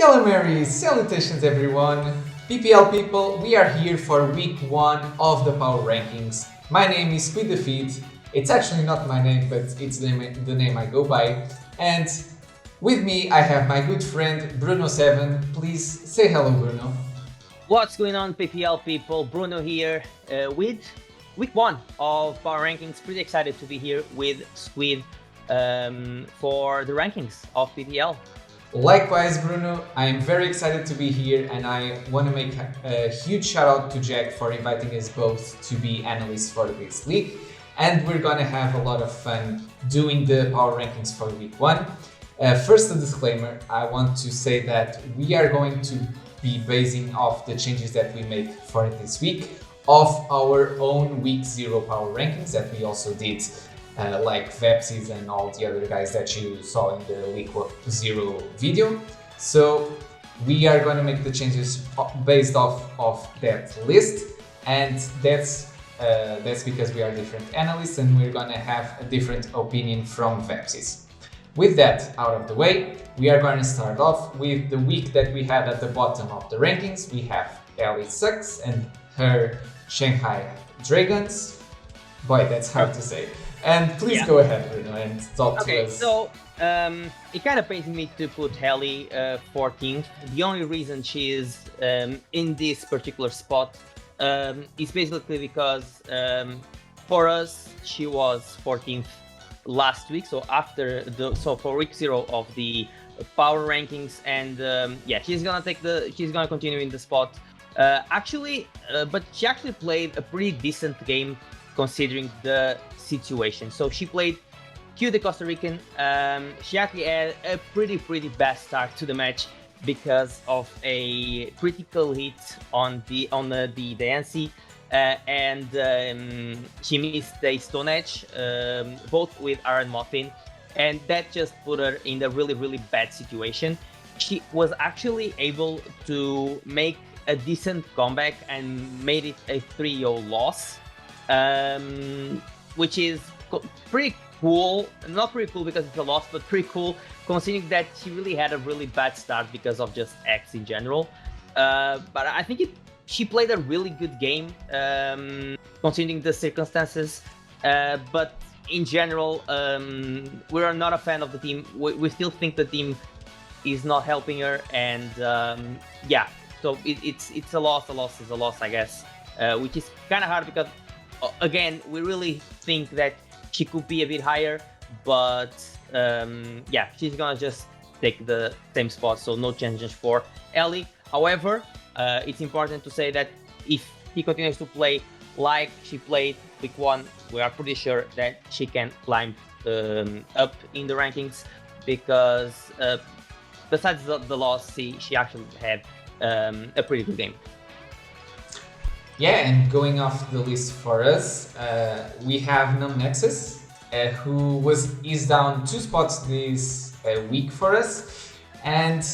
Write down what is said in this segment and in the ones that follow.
Hello Mary, salutations everyone! PPL people, we are here for week 1 of the Power Rankings. My name is Squid. It's actually not my name, but it's the name I go by. And with me I have my good friend Bruno7. Please say hello, Bruno. What's going on, PPL people? Bruno here with week 1 of Power Rankings. Pretty excited to be here with Squid for the rankings of PPL. Likewise, Bruno, I am very excited to be here, and I want to make a huge shout out to Jack for inviting us both to be analysts for this league. And we're gonna have a lot of fun doing the power rankings for week 1. First, a disclaimer: I want to say that we are going to be basing off the changes that we made for this week of our own week 0 power rankings that we also did. Like Vepsis and all the other guys that you saw in the week 0 video. So we are going to make the changes based off of that list, and that's because we are different analysts and we're going to have a different opinion from Vepsis. With that out of the way, we are going to start off with the week that we had at the bottom of the rankings. We have Ellie Sucks and her Shanghai Dragons. Boy, that's hard to say. And please go ahead, Bruno, and talk to us. So it kind of pains me to put Helly 14th. The only reason she is in this particular spot is basically because for us she was 14th last week. So for week 0 of the power rankings, and she's gonna continue in the spot. But she actually played a pretty decent game considering the situation. So she played Q the Costa Rican. She actually had a pretty bad start to the match because of a critical hit on the NC, and she missed the Stone Edge, both with Iron Muffin, and that just put her in a really bad situation. She was actually able to make a decent comeback and made it a 3-0 loss. Which is pretty cool. Not pretty cool because it's a loss, but pretty cool considering that she really had a really bad start because of just X in general. But I think she played a really good game considering the circumstances. But in general, we are not a fan of the team. We still think the team is not helping her, and so it's a loss. A loss is a loss, I guess, which is kind of hard because, again, we really think that she could be a bit higher, but she's gonna just take the same spot, so no changes for Ellie. However, it's important to say that if he continues to play like she played week 1, we are pretty sure that she can climb up in the rankings, because besides the loss, she actually had a pretty good game. Yeah, and going off the list for us, we have Num Nexus, who is down 2 spots this week for us. And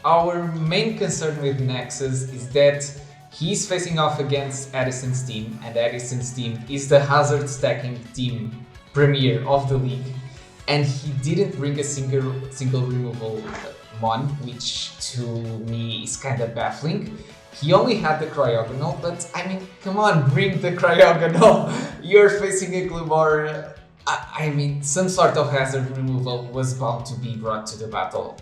our main concern with Nexus is that he's facing off against Addison's team, and Addison's team is the hazard stacking team premier of the league. And he didn't bring a single removal mon, which to me is kind of baffling. He only had the Cryogonal, but I mean, come on, bring the Cryogonal. You're facing a Glumor. I mean, some sort of hazard removal was bound to be brought to the battle.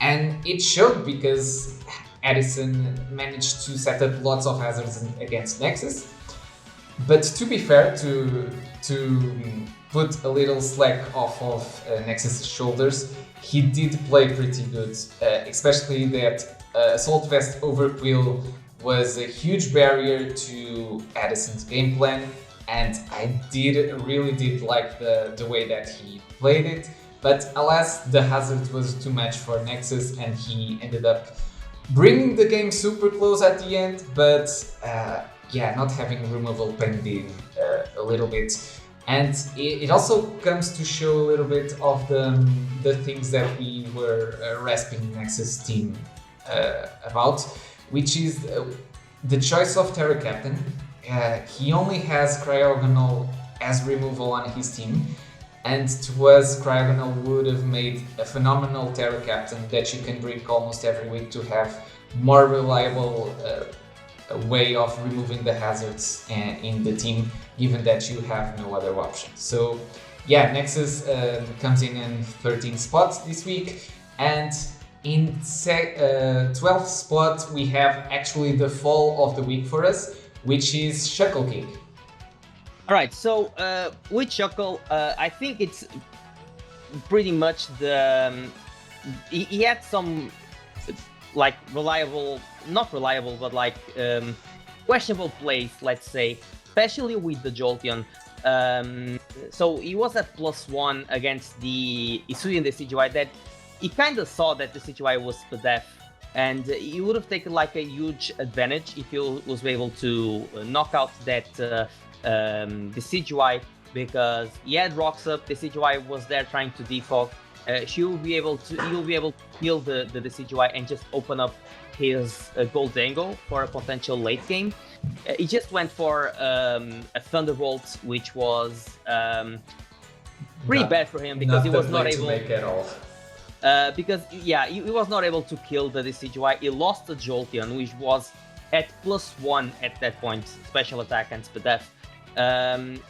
And it showed because Addison managed to set up lots of hazards against Nexus. But to be fair, to put a little slack off of Nexus' shoulders, he did play pretty good, especially that Assault Vest Overquill was a huge barrier to Addison's game plan, and I really did like the way that he played it. But alas, the hazard was too much for Nexus, and he ended up bringing the game super close at the end, but not having removal pending a little bit. And it also comes to show a little bit of the things that we were rasping Nexus team about, which is the choice of Terra Captain. He only has Cryogonal as removal on his team, And to us, Cryogonal would have made a phenomenal Terra Captain that you can bring almost every week to have more reliable way of removing the hazards in the team, given that you have no other option. So yeah, Nexus comes in 13th spot this week, and in 12th spot we have actually the fall of the week for us, which is Shuckle King. All right, so with Shuckle, I think it's pretty much the he had some like not reliable, but like questionable plays, let's say, especially with the Jolteon. So he was at +1 against the Isui and the CGY that he kind of saw that the CGY was Spadef, and he would have taken like a huge advantage if he was able to knock out that the CGY, because he had rocks up, the CGY was there trying to defog. He'll be able to kill the CGY and just open up his Goldango for a potential late game. He just went for a Thunderbolt, which was pretty bad for him because he was not able to make at all. Because yeah, he was not able to kill the CGY. He lost the Jolteon, which was at +1 at that point, special attack and Spadef.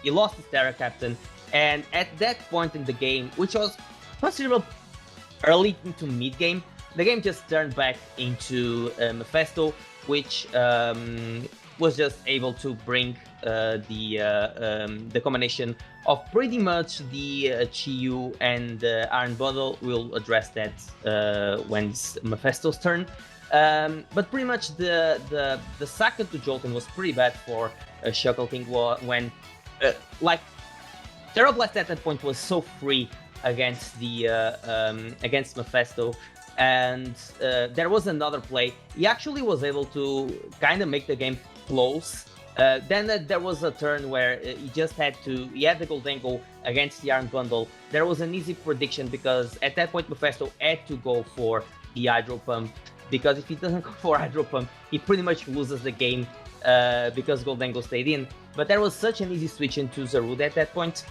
He lost his Terra Captain, and at that point in the game, which was considerable early into mid game, the game just turned back into Mephisto, which was just able to bring the combination of pretty much the Chiyu and Iron Bundle. We'll address that when it's Mephisto's turn. But pretty much the second to Jolteon was pretty bad for Shuckle King when like Terra Blast at that point was so free against the against Mephisto, and there was another play. He actually was able to kind of make the game close. Then there was a turn where he had the Goldango against the Iron Bundle. There was an easy prediction because at that point Mephisto had to go for the Hydro Pump, because if he doesn't go for Hydro Pump, he pretty much loses the game because Goldango stayed in. But there was such an easy switch into Zarude at that point,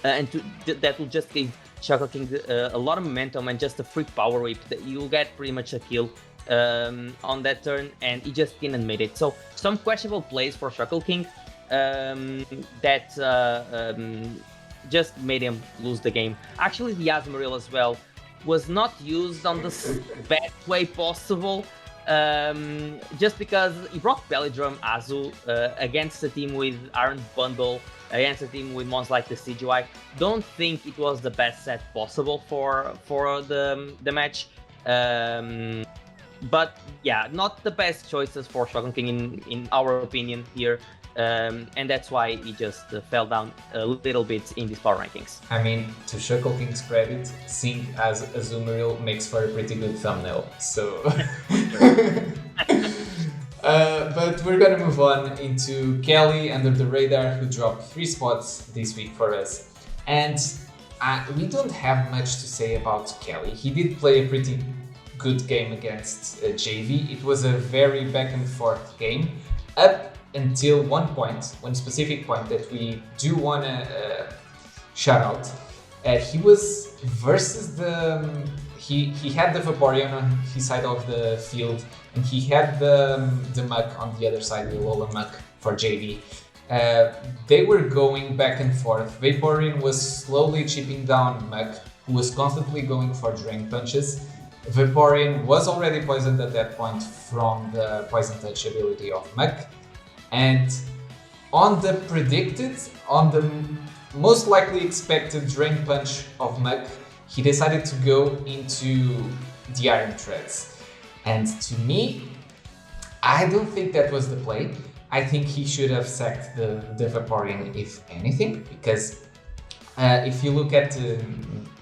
and that will just give Shuckle King a lot of momentum and just a free power whip that you'll get pretty much a kill on that turn, and he just didn't make it. So some questionable plays for Shuckle King that just made him lose the game. Actually, the Azumarill as well was not used on the best way possible, just because he brought Belly Drum Azu against a team with Iron Bundle, against a team with mons like the CGY. Don't think it was the best set possible for the match. But yeah, not the best choices for Shuckle King in our opinion here. And that's why he just fell down a little bit in these power rankings. I mean, to Shuckle King's credit, seeing as Azumarill makes for a pretty good thumbnail, so... but we're gonna move on into Kelly, Under the Radar, who dropped 3 spots this week for us. And we don't have much to say about Kelly. He did play a pretty good game against JV. It was a very back and forth game, up until one specific point that we do want to shout out. He was versus he had the Vaporeon on his side of the field, and he had the Muk on the other side, the Alola Muk for JV. They were going back and forth. Vaporeon was slowly chipping down Muk, who was constantly going for Drain Punches. Vaporeon was already poisoned at that point from the Poison Touch ability of Muk. And on the most likely expected Drain Punch of Muk, he decided to go into the Iron Treads. And to me, I don't think that was the play. I think he should have sacked the Vaporeon, if anything, because if you look at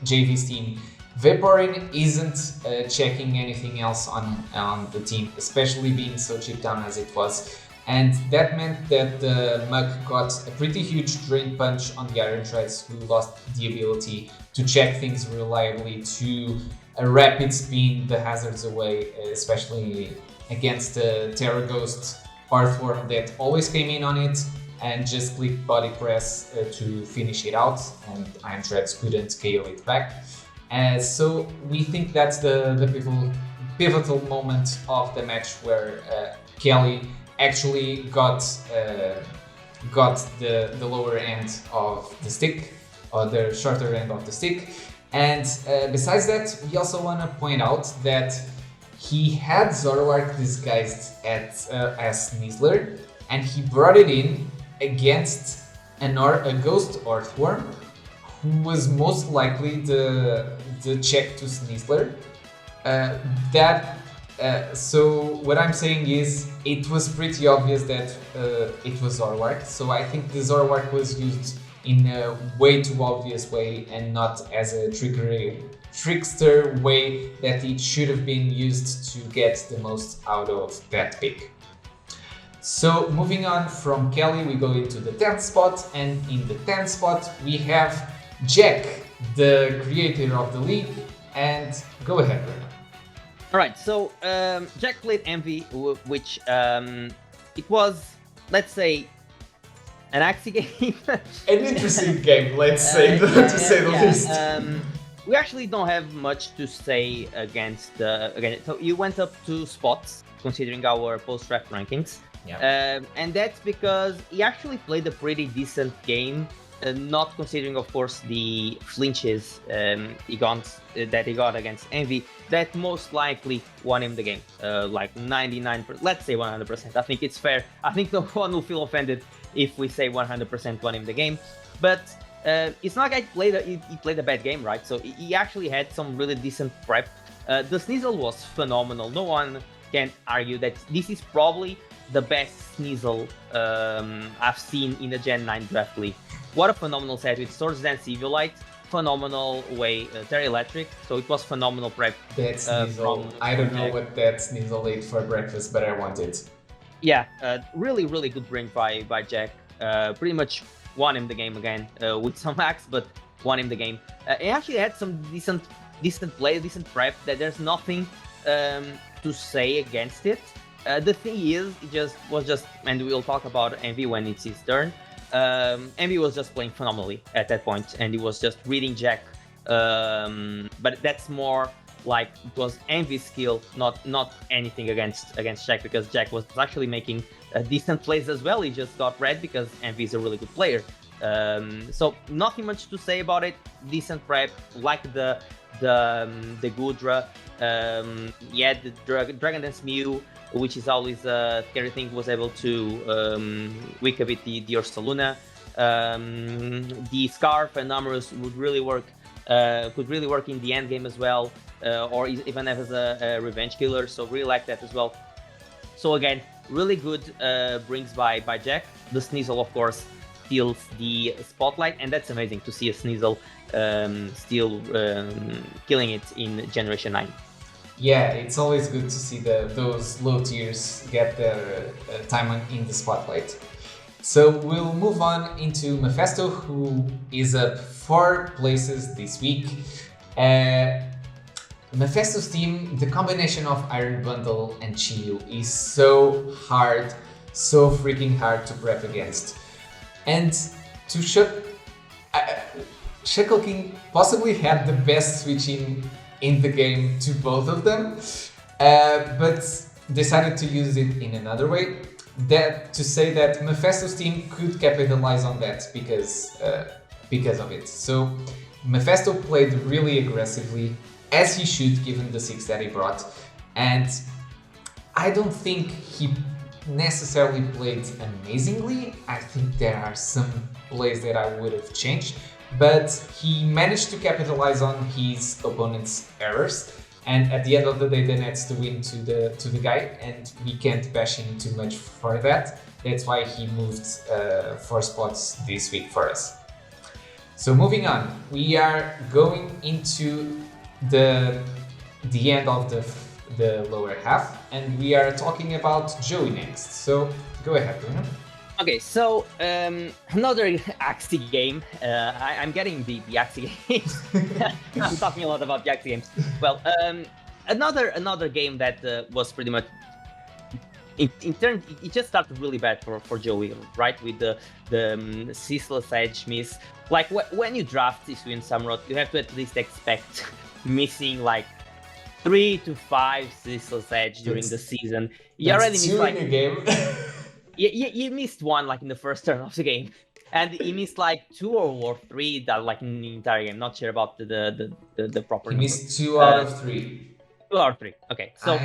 JV's team, Vaporeon isn't checking anything else on the team, especially being so chipped down as it was. And that meant that the Muk got a pretty huge Drain Punch on the Iron Treads, who lost the ability to check things reliably, to rapid spin the hazards away, especially against Terra Ghost Earthworm that always came in on it, and just clicked body press to finish it out, and Iron Threads couldn't KO it back. So we think that's the pivotal moment of the match where Kelly actually got the lower end of the stick, or the shorter end of the stick. And besides that, we also want to point out that he had Zoroark disguised as Sneasler, and he brought it in against a Ghost Earthworm, who was most likely the check to Sneasler. So what I'm saying is, it was pretty obvious that it was Zoroark. So I think the Zoroark was used in a way too obvious way, and not as a trickster way that it should have been used to get the most out of that pick. So moving on from Kelly, we go into the 10th spot, and in the 10th spot we have Jack, the creator of the league, and go ahead, Bruno. Alright, so Jack played Envy, which it was, let's say, an axie game. An interesting game, let's say, to say the least. We actually don't have much to say against so you went up 2 spots considering our post-draft rankings. Yeah. And that's because he actually played a pretty decent game, not considering, of course, the flinches he got against Envy. That most likely won him the game, like 99%, let's say 100%. I think it's fair. I think no one will feel offended if we say 100% won him the game. But it's not like he played a bad game, right? So he actually had some really decent prep. The Sneasel was phenomenal. No one can argue that this is probably the best Sneasel I've seen in the Gen 9 draft league. What a phenomenal set with Swords Dance Eviolite, phenomenal way, Terra Electric, so it was phenomenal prep. That Sneasel, I don't know what that Sneasel ate for breakfast, but I want it. Yeah, really, really good bring by Jack. Pretty much won him the game again with some hacks, but won him the game. He actually had some decent play, decent prep, that there's nothing to say against it. The thing is, it was just, and we'll talk about Envy when it's his turn. Envy was just playing phenomenally at that point, and he was just reading Jack. But that's more like it was Envy's skill, not anything against Jack, because Jack was actually making decent plays as well. He just got red because Envy is a really good player. So nothing much to say about it. Decent prep, like the Gudra. Yeah, the Dragon Dance Mew, which is always a scary thing, was able to weak a bit the Ursaluna. The Scarf and Numerous would really work, could really work in the end game as well, or even as a revenge killer. So really like that as well. So again, really good brings by Jack. The Sneasel, of course, steals the spotlight, and that's amazing to see a Sneasel still killing it in Generation 9. Yeah, it's always good to see those low tiers get their time in the spotlight. So we'll move on into Mephisto, who is up 4 places this week. Mephisto's team, the combination of Iron Bundle and Chiyu is so hard, so freaking hard to prep against. And to Shackle King possibly had the best switching in the game to both of them, but decided to use it in another way. That to say that Mephisto's team could capitalize on that because of it. So Mephisto played really aggressively, as he should, given the 6 that he brought, and I don't think he necessarily played amazingly. I think there are some plays that I would have changed, but he managed to capitalize on his opponent's errors, and at the end of the day, then that's the win to the guy, and we can't bash him too much for that. That's why he moved 4 spots this week for us. So moving on, we are going into the end of the lower half, and we are talking about Joey next. So go ahead, Bruno. Okay, so another Axie game. I'm getting the Axie games. I'm talking a lot about the Axie games. Well, another game that was pretty much in turn, it just started really bad for Joey, right? With the ceaseless edge miss. Like when you draft this win Samurott, you have to at least expect missing like 3 to 5 ceaseless edge during the season. You already missed like in a game. you missed one like in the first turn of the game, and he missed like 2 or 3 that like in the entire game. Not sure about the proper He number. missed 2 out of 3. 2 or 3. Okay, so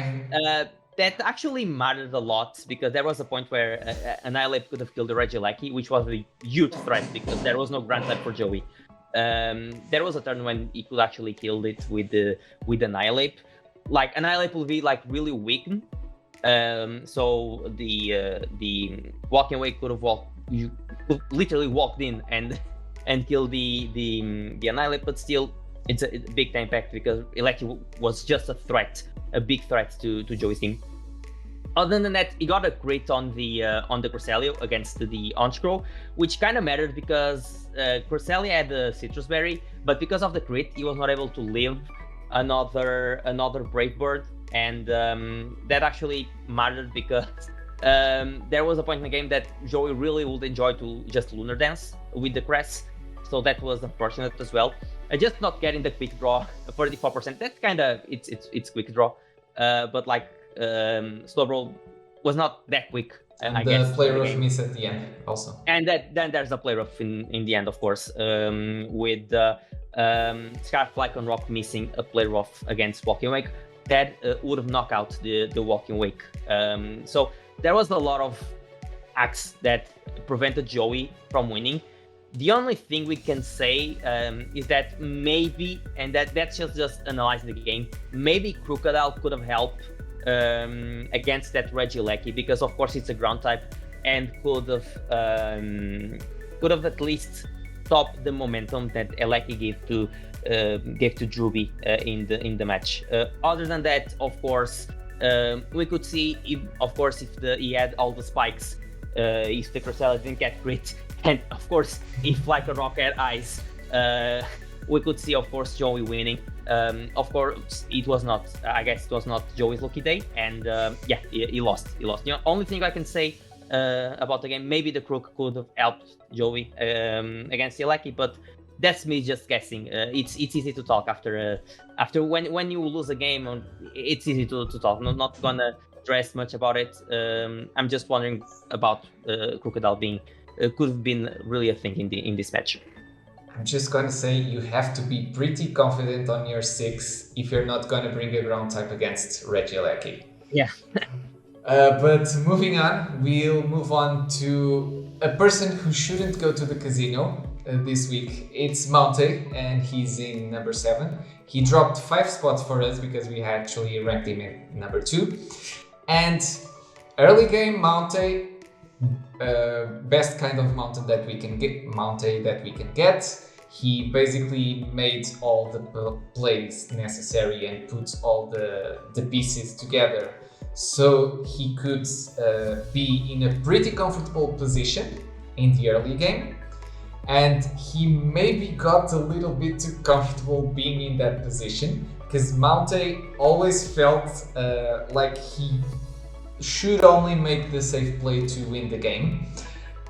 that actually mattered a lot because there was a point where Annihilate could have killed the Regieleki, which was a huge threat because there was no Grand Type for Joey. There was a turn when he could actually kill it with Annihilate. Like Annihilate will be like really weakened. So the Walking Away could have literally walked in and killed the Annihilate, but still it's a big impact because Eleki was just a big threat to Joey's team. Other than that, he got a crit on the Cresselia against the Onchcrow, which kind of mattered because Cresselia had the Citrus Berry, but because of the crit, he was not able to live another Brave Bird, and that actually mattered because there was a point in the game that Joey really would enjoy to just Lunar Dance with the Cress, so that was unfortunate as well. Just not getting the quick draw, 34%. That's kind of it's quick draw, but like Slowbro was not that quick. And I the guess player of miss at the end also. And then there's a player of in the end, of course, with Scarf Flight on Rock missing a player off against Walking Wake. That would have knocked out the Walking Wake. So there was a lot of acts that prevented Joey from winning. The only thing we can say is that maybe, and that's just analyzing the game, maybe Crocodile could have helped against that Regieleki because of course it's a ground type and could have at least stopped the momentum that Eleki gave to Druby in the match. Other than that, of course, we could see if he had all the spikes, if the Cresselia didn't get crit, and of course if like a rock had eyes, we could see of course Joey winning. Of course it was not, I guess it was not Joey's lucky day, and yeah, he lost. The only thing I can say about the game, maybe the Crook could have helped Joey against Eleki, but that's me just guessing. It's easy to talk after when you lose a game. It's easy to talk. Not gonna stress much about it. I'm just wondering about Crocodile being could have been really a thing in this match. I'm just gonna say you have to be pretty confident on your 6 if you're not gonna bring a ground type against Regieleki. Yeah. But moving on, we'll move on to a person who shouldn't go to the casino this week. It's Mounte, and he's in number 7. He dropped 5 spots for us because we actually ranked him in number 2. And early game Mounte, best kind of Mounte that we can get. He basically made all the plays necessary and put all the pieces together so he could be in a pretty comfortable position in the early game. And he maybe got a little bit too comfortable being in that position because Mounte always felt like he should only make the safe play to win the game,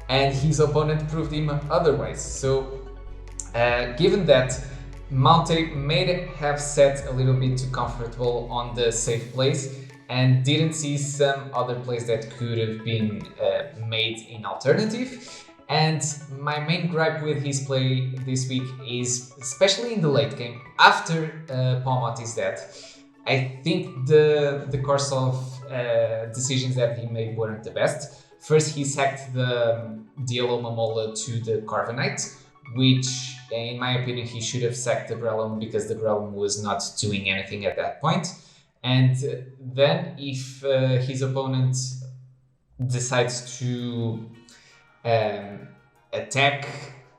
and his opponent proved him otherwise. So given that, Mounte may have set a little bit too comfortable on the safe plays and didn't see some other plays that could have been made in alternative. And my main gripe with his play this week is, especially in the late game, after Palmat is dead, I think the course of decisions that he made weren't the best. First, he sacked the Yellow Mamola to the Corviknight, which, in my opinion, he should have sacked the Grelum because the Grelum was not doing anything at that point. And then, if his opponent decides to attack,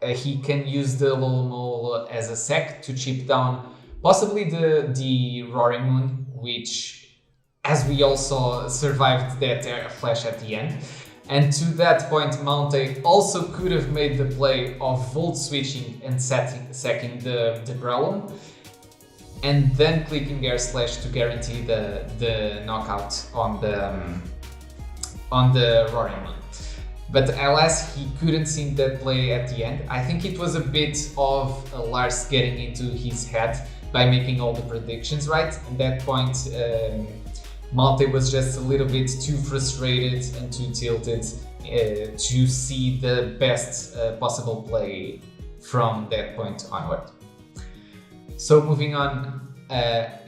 he can use the Lolo as a sack to chip down possibly the Roaring Moon, which, as we all saw, survived that flash at the end. And to that point, Mounte also could have made the play of Volt switching and sacking the Grelum, and then clicking Air Slash to guarantee the knockout on on the Roaring Moon. But alas, he couldn't see that play at the end. I think it was a bit of Lars getting into his head by making all the predictions right. At that point, Malte was just a little bit too frustrated and too tilted to see the best possible play from that point onward. So moving on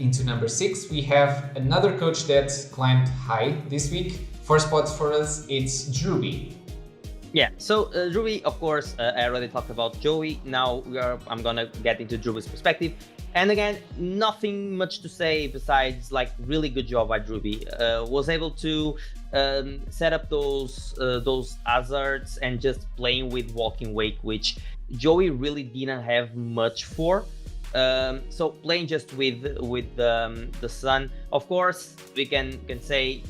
into number 6, we have another coach that climbed high this week. 4 spots for us, it's Druby. Yeah, so Druby, of course, I already talked about Joey. Now I'm gonna get into Druby's perspective. And again, nothing much to say besides like really good job by Druby. Was able to set up those hazards and just playing with walking wake, which Joey really didn't have much for. So playing just with the sun. Of course, we can say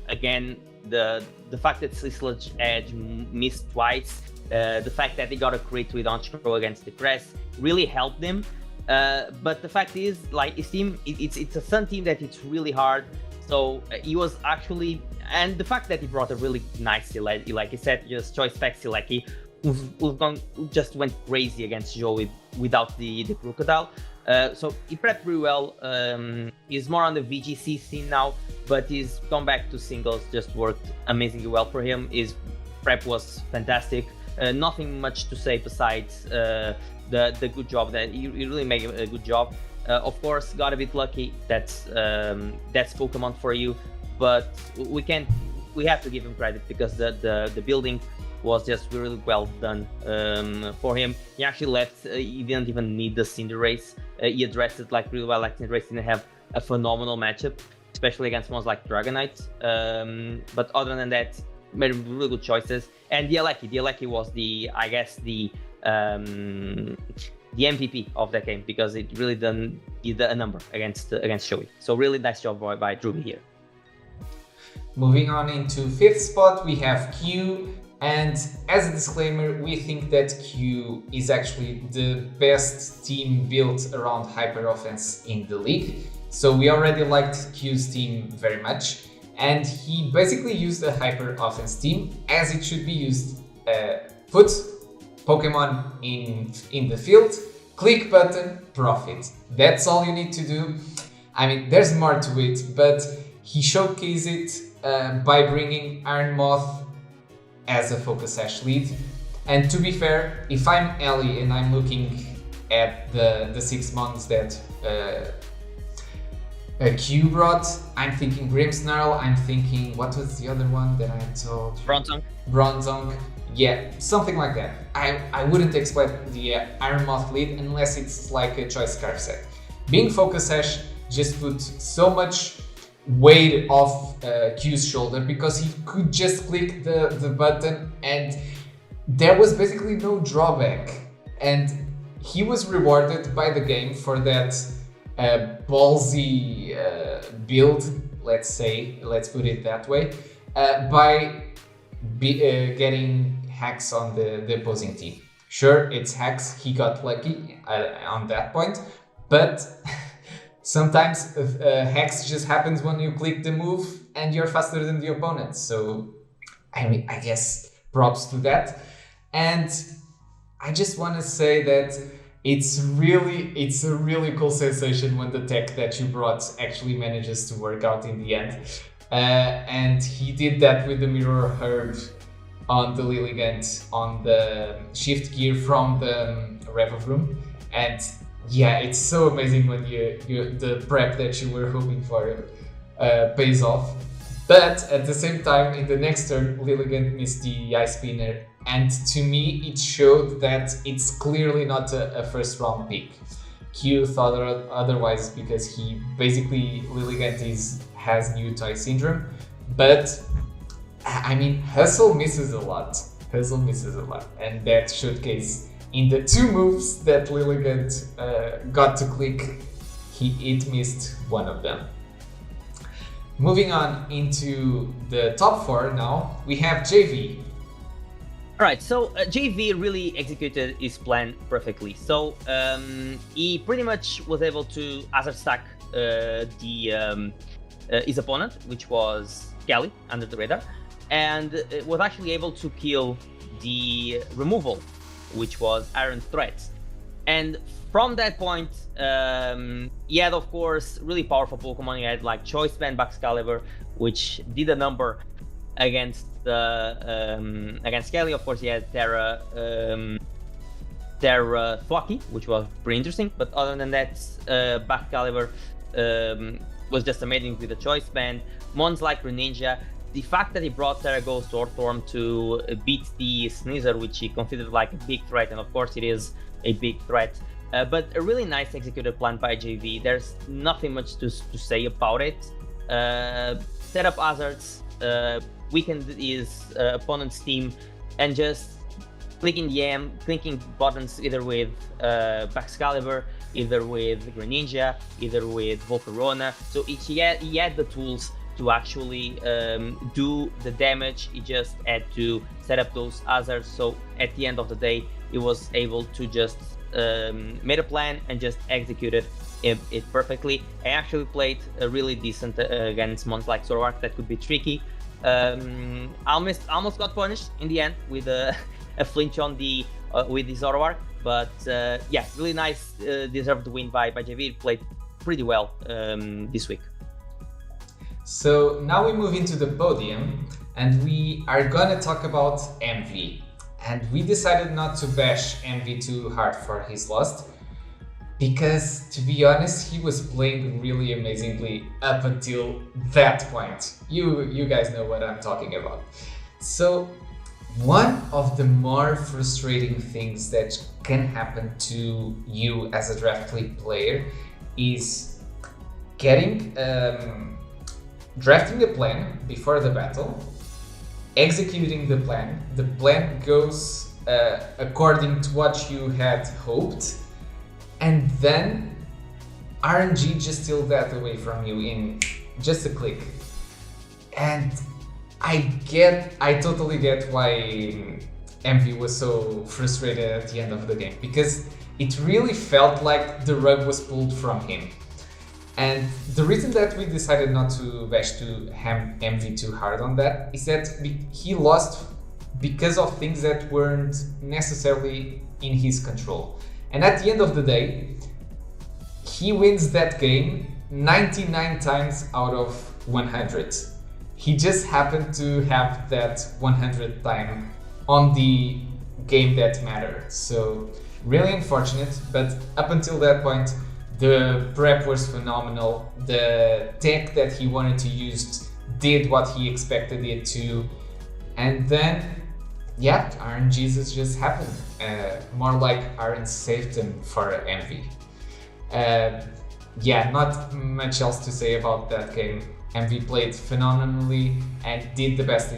again the fact that Sisslage Edge missed twice, the fact that they got a crit with Onchro against the Crest really helped them. But the fact is, like, his team, it's a Sun team that it's really hard. So he was actually, and the fact that he brought a really nice Silecki, like he said, just choice spec Silecki, who just went crazy against Joe without the crocodile. So he prepped pretty well. He's more on the VGC scene now, but he's come back to singles, just worked amazingly well for him. His prep was fantastic. Nothing much to say besides the good job that he really made a good job. Of course, got a bit lucky. That's Pokemon for you, but we have to give him credit because the building was just really well done for him. He actually left. He didn't even need the Cinderace. He addressed it like really well. Like Cinderace didn't have a phenomenal matchup, especially against ones like Dragonite. But other than that, made really good choices. And Dialeki was the MVP of that game because it really did a number against Shoei. So really nice job by Druby here. Moving on into 5th spot, we have Q. And as a disclaimer, we think that Q is actually the best team built around hyper offense in the league. So we already liked Q's team very much. And he basically used a hyper offense team as it should be used. Put Pokemon in the field, click button, profit. That's all you need to do. I mean, there's more to it, but he showcased it by bringing Iron Moth as a Focus Sash lead. And to be fair, if I'm Ellie and I'm looking at the 6 months that Q brought, I'm thinking Grimmsnarl, I'm thinking, what was the other one that I told? Bronzong. Yeah, something like that. I wouldn't expect the Iron Moth lead unless it's like a choice scarf set. Being Focus Sash just put so much weight off Q's shoulder because he could just click the button and there was basically no drawback. And he was rewarded by the game for that ballsy build, let's put it that way, by getting hacks on the opposing team. Sure, it's hacks, he got lucky on that point, but sometimes hacks just happens when you click the move and you're faster than the opponent. So, I mean, I guess props to that. And I just want to say that it's a really cool sensation when the tech that you brought actually manages to work out in the end. And he did that with the Mirror Herb on the Lilligant, on the shift gear from the Rev Room. And yeah, it's so amazing when the prep that you were hoping for pays off. But at the same time, in the next turn, Lilligant missed the Ice Spinner. And to me, it showed that it's clearly not a first round pick. Q thought otherwise because he basically, Lilligant has new toy syndrome. But I mean, Hustle misses a lot. And that showcase in the 2 moves that Lilligant got to click, it missed one of them. Moving on into the top 4 now, we have JV. Alright, so JV really executed his plan perfectly. So he pretty much was able to hazard stack his opponent, which was Kelly, under the radar. and was actually able to kill the removal, which was Iron Threat. And from that point, he had, of course, really powerful Pokemon. He had like Choice Band, Baxcalibur, which did a number against Kelly. Of course, he had Terra Thwacky, which was pretty interesting. But other than that, Baxcalibur was just amazing with the Choice Band. Mons like Greninja. The fact that he brought Terra Ghost Orthworm to beat the Sneasel, which he considered like a big threat, and of course it is a big threat. But a really nice executed plan by JV. There's nothing much to say about it. Set up hazards, weakened his opponent's team, and just clicking buttons either with Baxcalibur, either with Greninja, either with Volcarona. So he had the tools to actually do the damage. He just had to set up those hazards. So at the end of the day, he was able to just made a plan and just executed it perfectly. I actually played a really decent against Mons like Zoroark. That could be tricky. Almost got punished in the end with a flinch on the with the Zoroark, but yeah, really nice, deserved win by JV. Played pretty well this week. So now we move into the podium, and we are gonna talk about MV. And we decided not to bash MV too hard for his loss, because to be honest, he was playing really amazingly up until that point. You guys know what I'm talking about. So one of the more frustrating things that can happen to you as a draft league player is getting drafting a plan before the battle, executing the plan goes according to what you had hoped, and then RNG just steals that away from you in just a click. And I totally get why MV was so frustrated at the end of the game, because it really felt like the rug was pulled from him. And the reason that we decided not to bash MV too hard on that is that he lost because of things that weren't necessarily in his control. And at the end of the day, he wins that game 99 times out of 100. He just happened to have that 100th time on the game that mattered. So really unfortunate, but up until that point, the prep was phenomenal. The tech that he wanted to use did what he expected it to. And then, yeah, RNGs just happened. More like Iron Satan for MV. Yeah, not much else to say about that game. MV played phenomenally and did the best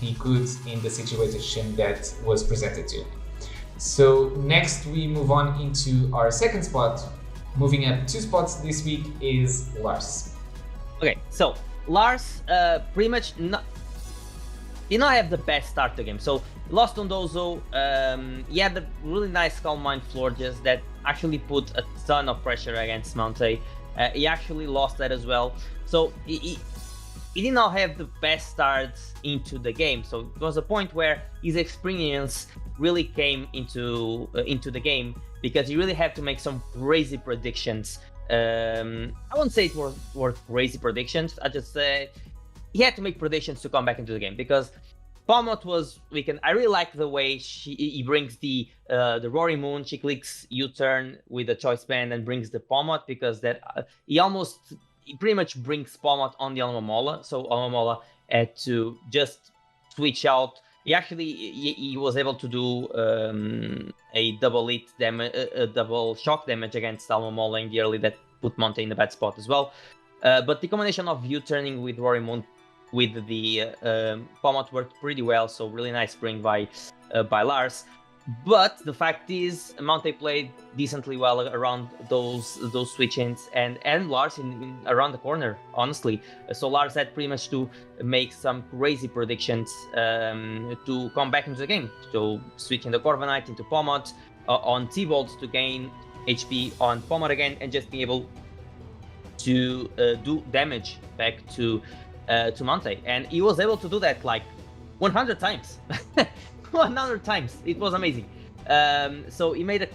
he could in the situation that was presented to him. So next we move on into our second spot. Moving up 2 spots this week is Lars. Okay, so Lars pretty much did not have the best start to the game. So he lost on Dozo. He had a really nice Calm Mind Florges that actually put a ton of pressure against Monte. He actually lost that as well. So he did not have the best start into the game. So it was a point where his experience really came into the game, because he really had to make some crazy predictions. I won't say it were crazy predictions. I just say he had to make predictions to come back into the game, because Pomot was weakened. I really like the way he brings the Rory Moon. She clicks U-turn with the Choice Band and brings the Pomot, because that he pretty much brings Pomot on the Alomomola. So Alomomola had to just switch out. He was able to do a double shock damage against Alomomola in the early that put Monte in a bad spot as well. But the combination of U-turning with Rory Moon with the Pomot worked pretty well. So really nice bring by Lars. But the fact is, Monte played decently well around those switch-ins, and Lars in around the corner, honestly. So Lars had pretty much to make some crazy predictions to come back into the game. So switching the Corviknight into Pomot, on T-Bolt to gain HP on Pomot again, and just be able to do damage back to Monte. And he was able to do that like 100 times. 100 times. It was amazing. So he made a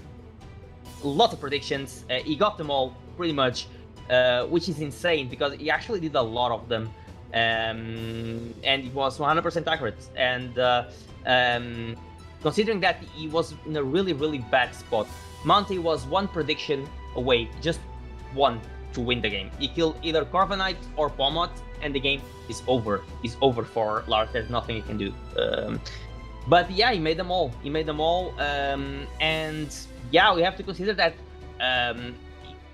lot of predictions. He got them all pretty much, which is insane because he actually did a lot of them. And it was 100% accurate. And considering that he was in a really, really bad spot, Monty was one prediction away, just one, to win the game. He killed either Corviknight or Pomot, and the game is over. It's over for Lars. There's nothing he can do. But yeah, he made them all. And yeah, we have to consider that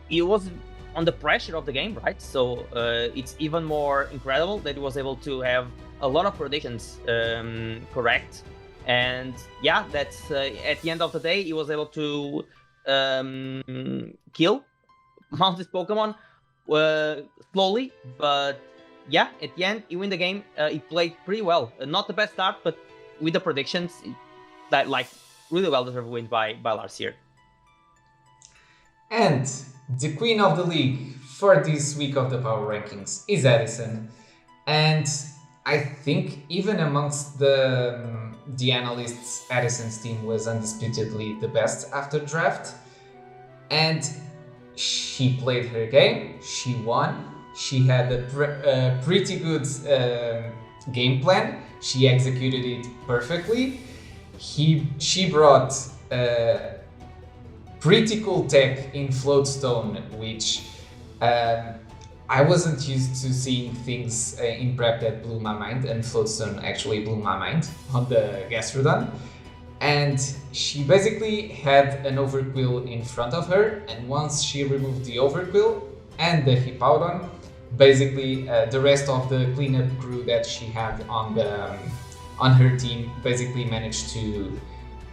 he was on the pressure of the game, right? So it's even more incredible that he was able to have a lot of predictions correct. And yeah, that's at the end of the day, he was able to kill mounted Pokemon slowly, but yeah, at the end, he win the game. He played pretty well. Not the best start, but with the predictions, that like really well deserved win by Lars here. And the queen of the league for this week of the Power Rankings is Edison. And I think even amongst the analysts, Edison's team was undisputedly the best after draft. And she played her game, she won, she had a pretty good game plan, she executed it perfectly. She brought pretty cool tech in Floatstone, which I wasn't used to seeing things in prep that blew my mind, and Floatstone actually blew my mind on the Gastrodon. And she basically had an Overquill in front of her, and once she removed the Overquill and the Hippowdon, basically the rest of the cleanup crew that she had on her team basically managed to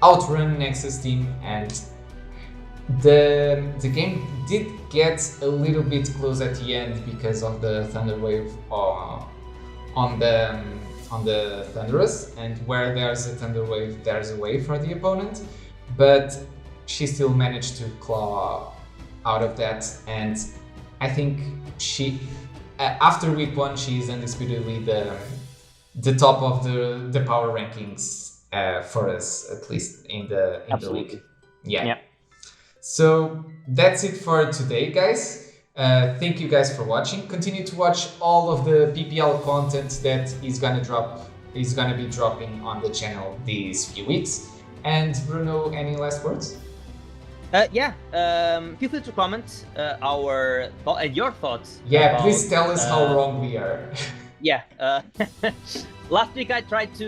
outrun Nexus team, and the game did get a little bit close at the end because of the Thunder Wave on the Thunderous, and where there's a Thunder Wave, there's a way for the opponent, but she still managed to claw out of that, and I think she, after week 1, she is undisputedly the top of the power rankings for us, at least in the league. Yeah. So that's it for today, guys. Thank you guys for watching. Continue to watch all of the PPL content that is gonna be dropping on the channel these few weeks. And Bruno, any last words? Feel free to comment your thoughts. Yeah, please tell us how wrong we are. Last week I tried to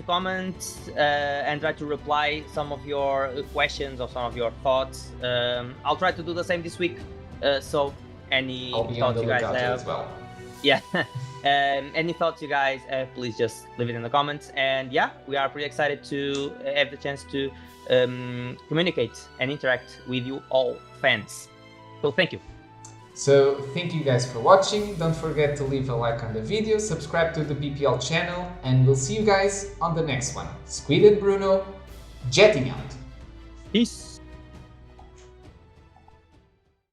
comment and try to reply some of your questions or some of your thoughts. I'll try to do the same this week. So any thoughts you guys have, as well. Any thoughts you guys have, please just leave it in the comments. And yeah, we are pretty excited to have the chance to communicate and interact with you all fans. So thank you. So thank you guys for watching. Don't forget to leave a like on the video, subscribe to the PPL channel, and we'll see you guys on the next one. Squid and Bruno, jetting out. Peace.